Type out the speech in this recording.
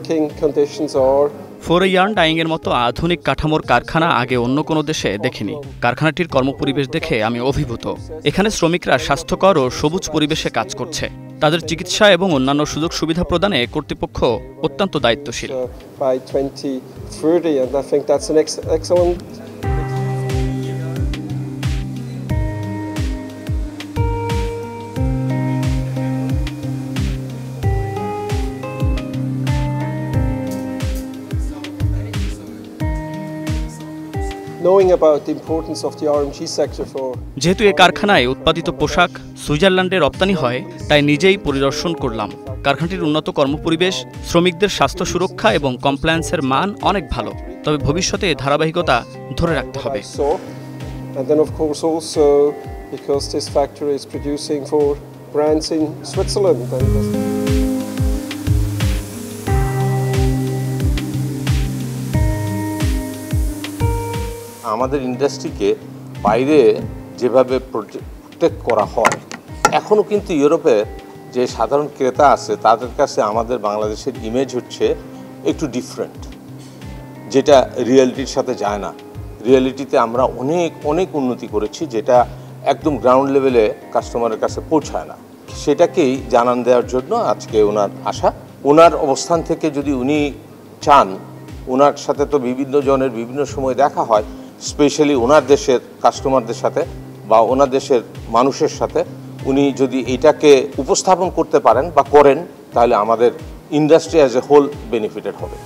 working conditions are. Four yarn ডাইংয়ের মতো আধুনিক কাঠামোর কারখানা আগে অন্য কোনো দেশে দেখিনি। কারখানাটির কর্মপরিবেশ দেখে আমি অভিভূত। এখানে শ্রমিকরা স্বাস্থ্যকর ও সবুজ পরিবেশে কাজ করছে। তাদের চিকিৎসা এবং অন্যান্য সুযোগ সুবিধা প্রদানে কর্তৃপক্ষ অত্যন্ত দায়িত্বশীল। By 2030, and I think that's an excellent. Knowing about the importance of the RMG sector for. যেহেতু এই কারখানায় উৎপাদিত পোশাক সুইজারল্যান্ডে রপ্তানি হয়, তাই নিজেই পরিদর্শন করলাম। কারখানাটির উন্নত কর্মপরিবেশ, শ্রমিকদের স্বাস্থ্য সুরক্ষা এবং কমপ্লায়েন্সের মান অনেক ভালো। তবে ভবিষ্যতে ধারাবাহিকতা ধরে রাখতে হবে। And then of course also because this factory is producing for brands in Switzerland. আমাদের ইন্ডাস্ট্রিকে বাইরে যেভাবে প্রোটেক্ট করা হয়, এখনও কিন্তু ইউরোপের যে সাধারণ ক্রেতা আছে তাদের কাছে আমাদের বাংলাদেশের ইমেজ হচ্ছে একটু ডিফারেন্ট, যেটা রিয়েলিটির সাথে যায় না। রিয়েলিটিতে আমরা অনেক অনেক উন্নতি করেছি, যেটা একদম গ্রাউন্ড লেভেলে কাস্টমারের কাছে পৌঁছায় না। সেটাকেই জানান দেওয়ার জন্য আজকে ওনার আসা। ওনার অবস্থান থেকে যদি উনি চান, ওনার সাথে তো বিভিন্ন জনের বিভিন্ন সময় দেখা হয়, স্পেশালি ওনার দেশের কাস্টমারদের সাথে বা ওনার দেশের মানুষের সাথে উনি যদি এটাকে উপস্থাপন করতে পারেন বা করেন, তাহলে আমাদের industry as a whole benefited হবে।